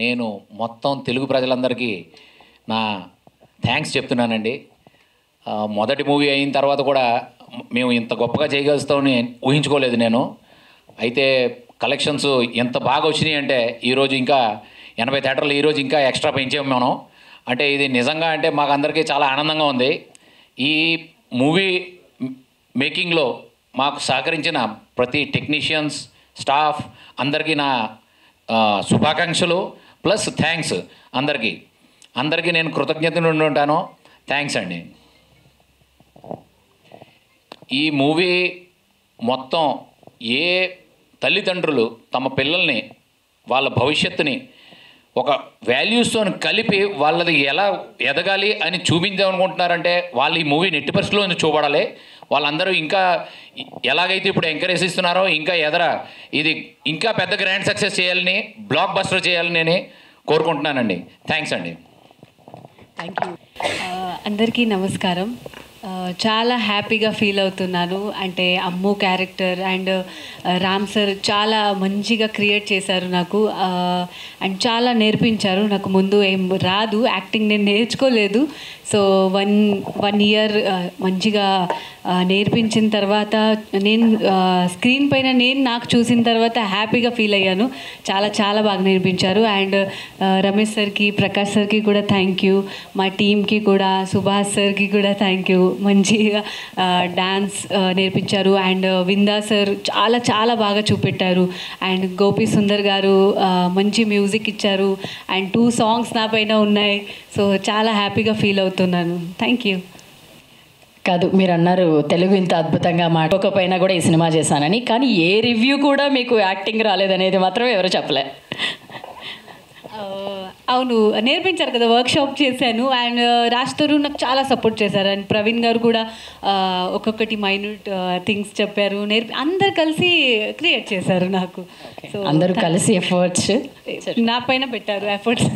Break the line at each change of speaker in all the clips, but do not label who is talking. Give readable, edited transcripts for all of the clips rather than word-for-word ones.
నేను మొత్తం తెలుగు ప్రజలందరికీ నా థ్యాంక్స్ చెప్తున్నానండి. మొదటి మూవీ అయిన తర్వాత కూడా మేము ఇంత గొప్పగా చేయగలుగుతామని ఊహించుకోలేదు నేను. అయితే కలెక్షన్స్ ఎంత బాగా వచ్చినాయి అంటే ఈరోజు ఇంకా 80 థియేటర్లు ఈరోజు ఇంకా ఎక్స్ట్రా పెంచాము మనం. అంటే ఇది నిజంగా అంటే మాకు అందరికీ చాలా ఆనందంగా ఉంది. ఈ మూవీ మేకింగ్లో మాకు సహకరించిన ప్రతి టెక్నీషియన్స్, స్టాఫ్ అందరికీ నా శుభాకాంక్షలు ప్లస్ థ్యాంక్స్. అందరికీ నేను కృతజ్ఞతలు ఉండి ఉంటాను. థ్యాంక్స్ అండి. ఈ మూవీ మొత్తం ఏ తల్లిదండ్రులు తమ పిల్లల్ని వాళ్ళ భవిష్యత్తుని ఒక వాల్యూస్తో కలిపి వాళ్ళది ఎలా ఎదగాలి అని చూపించాలనుకుంటున్నారంటే వాళ్ళు ఈ మూవీని ఎట్టి పరిస్థితుల్లో చూపడాలి. వాళ్ళందరూ ఇంకా ఎలాగైతే ఇప్పుడు ఎంకరేజ్ ఇస్తున్నారో ఇంకా ఇది ఇంకా పెద్ద గ్రాండ్ సక్సెస్ చేయాలని, బ్లాక్ బస్టర్ చేయాలని నేను కోరుకుంటున్నానండి. థ్యాంక్స్ అండి.
Thank you. అందరికీ నమస్కారం. చాలా హ్యాపీగా ఫీల్ అవుతున్నాను. అంటే అమ్ము క్యారెక్టర్ అండ్ రామ్ సార్ చాలా మంచిగా క్రియేట్ చేశారు నాకు. అండ్ చాలా నేర్పించారు. నాకు ముందు ఏం రాదు, యాక్టింగ్ నేను నేర్చుకోలేదు. సో వన్ ఇయర్ మంచిగా నేర్పించిన తర్వాత నేను స్క్రీన్ పైన నాకు చూసిన తర్వాత హ్యాపీగా ఫీల్ అయ్యాను. చాలా బాగా నేర్పించారు. అండ్ రమేష్ సార్కి, ప్రకాష్ సార్కి కూడా థ్యాంక్ యూ. మా టీంకి కూడా, సుభాష్ సార్కి కూడా థ్యాంక్ యూ. మంచిగా డాన్స్ నేర్పించారు. అండ్ విందా సార్ చాలా బాగా చూపెట్టారు. అండ్ గోపి సుందర్ గారు మంచి మ్యూజిక్ ఇచ్చారు. అండ్ 2 సాంగ్స్ నా పైన ఉన్నాయి. సో చాలా హ్యాపీగా ఫీల్ అవుతున్నాను. Thank you.
కాదు, మీరు అన్నారు తెలుగు ఇంత అద్భుతంగా మాట్లాడకపోయినా కూడా ఈ సినిమా చేశానని, కానీ ఏ రివ్యూ కూడా మీకు యాక్టింగ్ రాలేదనేది మాత్రం ఎవరు చెప్పలే.
అవును, నేర్పించారు కదా, వర్క్షాప్ చేశాను. అండ్ రాజ్తరు నాకు చాలా సపోర్ట్ చేశారు. అండ్ ప్రవీణ్ గారు కూడా ఒక్కొక్కటి మైన్యూట్ థింగ్స్ చెప్పారు. అందరు కలిసి క్రియేట్ చేశారు నాకు.
సో అందరూ కలిసి ఎఫర్ట్స్
నా పైన పెట్టారు ఎఫర్ట్స్.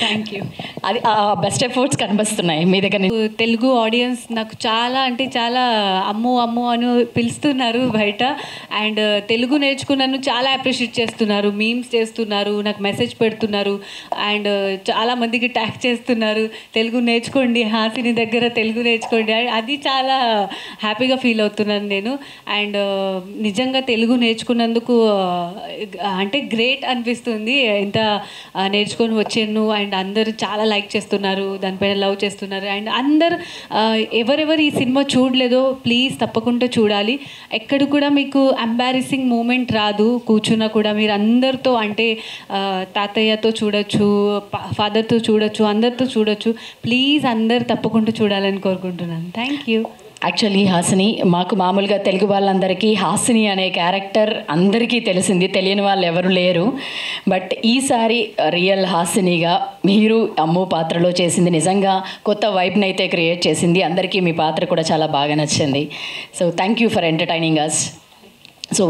Thank you.
అది బెస్ట్ ఎఫర్ట్స్ కనిపిస్తున్నాయి మీ దగ్గర.
తెలుగు ఆడియన్స్ నాకు చాలా అమ్ము అని పిలుస్తున్నారు బయట. అండ్ తెలుగు నేర్చుకున్నాను, చాలా అప్రిషియేట్ చేస్తున్నారు, మీమ్స్ చేస్తున్నారు, నాకు మెసేజ్ పెడుతున్నారు. అండ్ చాలా మందికి ట్యాగ్ చేస్తున్నారు, తెలుగు నేర్చుకోండి, హాసిని దగ్గర తెలుగు నేర్చుకోండి. అది చాలా హ్యాపీగా ఫీల్ అవుతున్నాను నేను. అండ్ నిజంగా తెలుగు నేర్చుకున్నందుకు అంటే గ్రేట్ అనిపిస్తుంది. ఇంత నేర్చుకొని వచ్చాను. అండ్ అందరూ చాలా లైక్ చేస్తున్నారు, దానిపైన లవ్ చేస్తున్నారు. అండ్ అందరు ఎవరెవరు ఈ సినిమా చూడలేదో ప్లీజ్ తప్పకుండా చూడాలి. ఎక్కడ కూడా మీకు ఎంబారెసింగ్ మూమెంట్ రాదు. కూర్చున్నా కూడా మీరు అందరితో, అంటే తాతయ్యతో చూడొచ్చు, ఫాదర్తో చూడొచ్చు, అందరితో చూడొచ్చు. ప్లీజ్ అందరు తప్పకుండా చూడాలని కోరుకుంటున్నాను. Thank you.
యాక్చువల్లీ హాసిని, మాకు మామూలుగా తెలుగు వాళ్ళందరికీ హాసిని అనే క్యారెక్టర్ అందరికీ తెలిసింది, తెలియని వాళ్ళు ఎవరు లేరు. బట్ ఈసారి రియల్ హాసినిగా మీరు అమ్ము పాత్రలో చేసింది నిజంగా కొత్త వైబ్ని అయితే క్రియేట్ చేసింది. అందరికీ మీ పాత్ర కూడా చాలా బాగా నచ్చింది. So thank you for entertaining us. So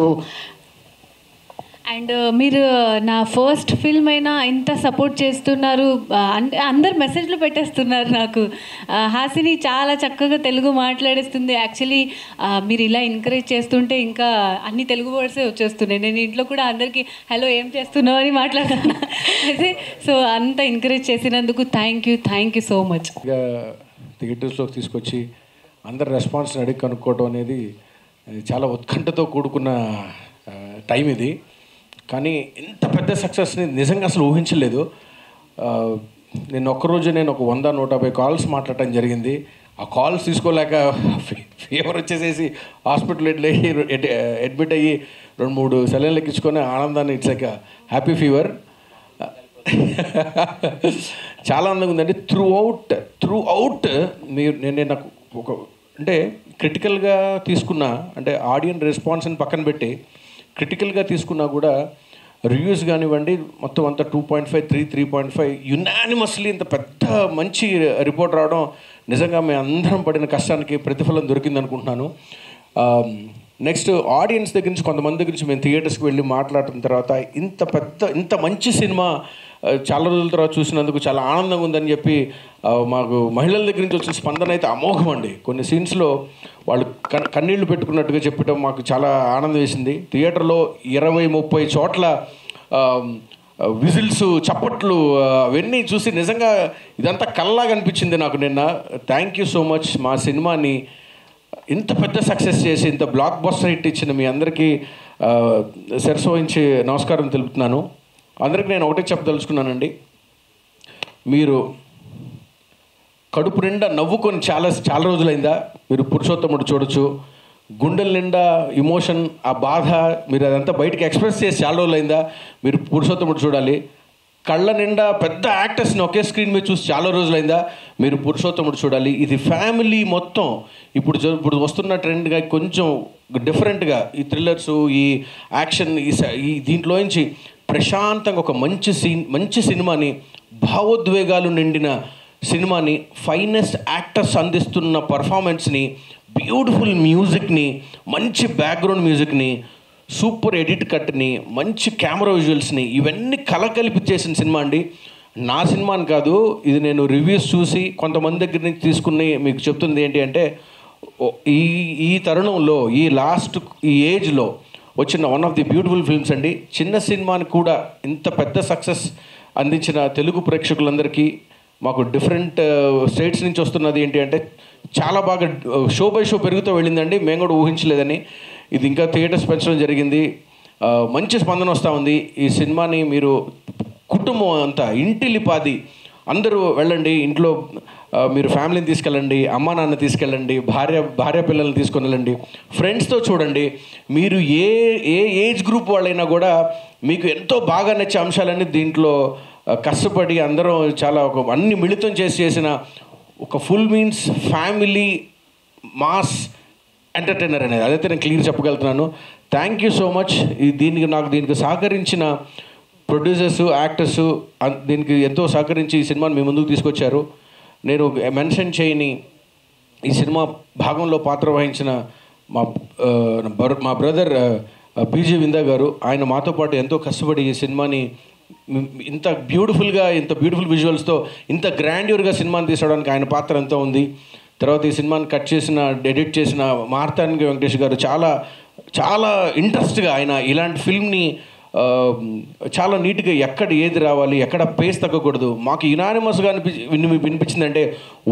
and మీరు నా ఫస్ట్ ఫిల్మ్ అయినా ఇంత సపోర్ట్ చేస్తున్నారు. అంటే అందరు మెసేజ్లు పెట్టేస్తున్నారు నాకు. హాసిని చాలా చక్కగా తెలుగు మాట్లాడేస్తుంది. యాక్చువల్లీ మీరు ఇలా ఎంకరేజ్ చేస్తుంటే ఇంకా అన్ని తెలుగు వర్డ్సే వచ్చేస్తున్నాయి. నేను ఇంట్లో కూడా అందరికీ హలో ఏం చేస్తున్నావు అని మాట్లాడుతున్నా. అయితే సో అంత ఎంకరేజ్ చేసినందుకు థ్యాంక్ యూ సో మచ్.
థియేటర్స్లోకి తీసుకొచ్చి అందరి రెస్పాన్స్ని అడిగి కనుక్కోవడం అనేది చాలా ఉత్కంఠతో కూడుకున్న టైం ఇది. కానీ ఇంత పెద్ద సక్సెస్ని నిజంగా అసలు ఊహించలేదు. నేను ఒక 100-150 కాల్స్ మాట్లాడటం జరిగింది. ఆ కాల్స్ తీసుకోలేక ఫీవర్ వచ్చేసేసి హాస్పిటల్ అడ్మిట్ అయ్యి 2-3 సెలైన్లు ఎక్కించుకొని ఆనందాన్ని, ఇట్స్ లైక్ హ్యాపీ ఫీవర్. చాలా ఆనందంగా ఉందండి. త్రూ అవుట్ నేను నాకు ఒక అంటే క్రిటికల్గా తీసుకున్నా, అంటే ఆడియన్స్ రెస్పాన్స్ని పక్కన పెట్టి క్రిటికల్గా తీసుకున్నా కూడా రివ్యూస్ కానివ్వండి మొత్తం అంతా 2.5, 3.5 యునానిమస్లీ ఇంత పెద్ద మంచి రిపోర్ట్ రావడం నిజంగా మేము అందరం పడిన కష్టానికి ప్రతిఫలం దొరికింది అనుకుంటున్నాను. నెక్స్ట్ ఆడియన్స్ దగ్గర నుంచి, కొంతమంది దగ్గర నుంచి మేము థియేటర్స్కి వెళ్ళి మాట్లాడిన తర్వాత ఇంత మంచి సినిమా చాలా రోజుల తర్వాత చూసినందుకు చాలా ఆనందంగా ఉందని చెప్పి మాకు మహిళల దగ్గర నుంచి వచ్చిన స్పందన అయితే అమోఘం అండి. కొన్ని సీన్స్లో వాళ్ళు కన్నీళ్లు పెట్టుకున్నట్టుగా చెప్పడం మాకు చాలా ఆనందం వేసింది. థియేటర్లో 20-30 చోట్ల విజిల్స్, చప్పట్లు అవన్నీ చూసి నిజంగా ఇదంతా కల్లాగా అనిపించింది నాకు నిన్న. Thank you so much. మా సినిమాని ఇంత పెద్ద సక్సెస్ చేసి ఇంత బ్లాక్ బస్టర్ హిట్ ఇచ్చిన మీ అందరికీ శిరస్సు వహించి నమస్కారం తెలుపుతున్నాను. అందరికీ నేను ఒకటే చెప్పదలుచుకున్నానండి, మీరు కడుపు నిండా నవ్వుకొని చాలా రోజులైందా మీరు పురుషోత్తముడు చూడొచ్చు. గుండెల నిండా ఇమోషన్, ఆ బాధ మీరు అదంతా బయటకు ఎక్స్ప్రెస్ చేసి చాలా రోజులైందా మీరు పురుషోత్తముడు చూడాలి. కళ్ళ నిండా పెద్ద యాక్టర్స్ని ఒకే స్క్రీన్ మీద చూసి చాలా రోజులైందా మీరు పురుషోత్తముడు చూడాలి. ఇది ఫ్యామిలీ మొత్తం ఇప్పుడు వస్తున్న ట్రెండ్గా కొంచెం డిఫరెంట్గా ఈ థ్రిల్లర్స్, ఈ యాక్షన్, ఈ దీంట్లోంచి ప్రశాంతంగా ఒక మంచి సినిమాని, భావోద్వేగాలు నిండిన సినిమాని, ఫైనెస్ట్ యాక్టర్స్ అందిస్తున్న పర్ఫార్మెన్స్ని, బ్యూటిఫుల్ మ్యూజిక్ని, మంచి బ్యాక్గ్రౌండ్ మ్యూజిక్ని, సూపర్ ఎడిట్ కట్ని, మంచి కెమెరా విజువల్స్ని, ఇవన్నీ కలగలిపి చేసిన సినిమా అండి. నా సినిమా అని కాదు, ఇది నేను రివ్యూస్ చూసి కొంతమంది దగ్గర నుంచి తీసుకుని మీకు చెప్తుంది ఏంటి అంటే, ఈ తరుణంలో, ఈ ఏజ్లో వచ్చిన one of the beautiful films అండి. చిన్న సినిమాని కూడా ఇంత పెద్ద సక్సెస్ అందించిన తెలుగు ప్రేక్షకులందరికీ, మాకు డిఫరెంట్ స్టేట్స్ నుంచి వస్తున్నది ఏంటి అంటే, చాలా బాగా షో బై షో పెరుగుతూ వెళ్ళిందండి. మేము కూడా ఊహించలేదని. ఇది ఇంకా థియేటర్స్ పెంచడం జరిగింది. మంచి స్పందన వస్తూ ఉంది. ఈ సినిమాని మీరు కుటుంబం అంతా, ఇంటిలిపాది అందరూ వెళ్ళండి. ఇంట్లో మీరు ఫ్యామిలీని తీసుకెళ్ళండి, అమ్మా నాన్న తీసుకెళ్ళండి, భార్య పిల్లల్ని తీసుకొని వెళ్ళండి, ఫ్రెండ్స్తో చూడండి. మీరు ఏ ఏజ్ గ్రూప్ వాళ్ళైనా కూడా మీకు ఎంతో బాగా నచ్చే అంశాలన్నీ దీంట్లో కష్టపడి అందరం చాలా అన్ని మిళితం చేసిన ఒక full means family mass entertainer అనేది, అదైతే నేను క్లియర్ చెప్పగలుగుతున్నాను. Thank you so much. దీనికి సహకరించిన ప్రొడ్యూసర్సు, యాక్టర్సు, దీనికి ఎంతో సహకరించి ఈ సినిమాని మీ ముందుకు తీసుకొచ్చారు. నేను మెన్షన్ చేయని ఈ సినిమా భాగంలో పాత్ర వహించిన మా బ్రదర్ పీజీ విందా గారు, ఆయన మాతో పాటు ఎంతో కష్టపడి ఈ సినిమాని ఇంత బ్యూటిఫుల్ విజువల్స్తో ఇంత గ్రాండ్యూర్గా సినిమాని తీసుకోవడానికి ఆయన పాత్ర ఎంతో ఉంది. తర్వాత ఈ సినిమాని ఎడిట్ చేసిన మార్తాంగి వెంకటేష్ గారు చాలా చాలా ఇంట్రెస్ట్గా ఆయన ఇలాంటి ఫిల్మ్ని చాలా నీట్గా ఎక్కడ ఏది రావాలి, ఎక్కడ పేస్ తగ్గకూడదు, మాకు యునానిమస్గా వినిపించిందంటే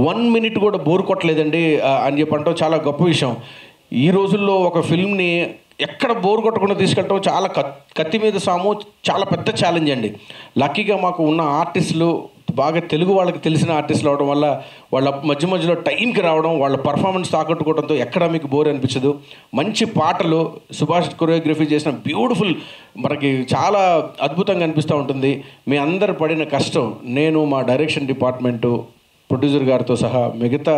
1 minute కూడా బోర్ కొట్టలేదండి అని చెప్పంటాం చాలా గొప్ప విషయం. ఈ రోజుల్లో ఒక ఫిల్మ్ని ఎక్కడ బోర్ కొట్టకుండా తీసుకెళ్ళటం చాలా కత్తి మీద సాము, చాలా పెద్ద ఛాలెంజ్ అండి. లక్కీగా మాకు ఉన్న ఆర్టిస్టులు బాగా తెలుగు వాళ్ళకి తెలిసిన ఆర్టిస్టులు అవడం వల్ల వాళ్ళ మధ్యలో టైంకి రావడం, వాళ్ళ పర్ఫార్మెన్స్ తాకట్టుకోవడంతో ఎక్కడా మీకు బోర్ అనిపించదు. మంచి పాటలు, సుభాష్ కొరియోగ్రఫీ చేసిన బ్యూటిఫుల్, మనకి చాలా అద్భుతంగా అనిపిస్తూ ఉంటుంది. మీ అందరు పడిన కష్టం, నేను, మా డైరెక్షన్ డిపార్ట్మెంటు, ప్రొడ్యూసర్ గారితో సహా మిగతా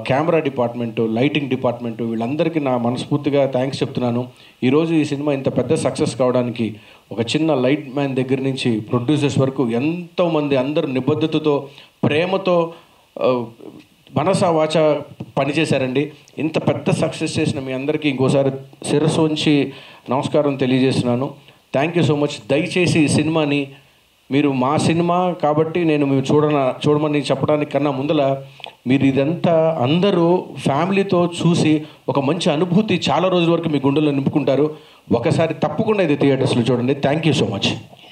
కెమెరా డిపార్ట్మెంటు, లైటింగ్ డిపార్ట్మెంటు, వీళ్ళందరికీ నా మనస్ఫూర్తిగా థ్యాంక్స్ చెప్తున్నాను. ఈరోజు ఈ సినిమా ఇంత పెద్ద సక్సెస్ కావడానికి ఒక చిన్న లైట్ మ్యాన్ దగ్గర నుంచి ప్రొడ్యూసర్స్ వరకు ఎంతోమంది అందరూ నిబద్ధతతో, ప్రేమతో, మనసా వాచ పనిచేశారండి. ఇంత పెద్ద సక్సెస్ చేసిన మీ అందరికీ ఇంకోసారి శిరస్సు ఉంచి నమస్కారం తెలియజేస్తున్నాను. Thank you so much. దయచేసి ఈ సినిమాని మీరు, మా సినిమా కాబట్టి నేను మీరు చూడమని చెప్పడానికి కన్నా ముందల మీరు ఇదంతా అందరూ ఫ్యామిలీతో చూసి ఒక మంచి అనుభూతి చాలా రోజుల వరకు మీ గుండెల్లో నింపుకుంటారు. ఒకసారి తప్పకుండా ఇది థియేటర్స్లో చూడండి. Thank you so much.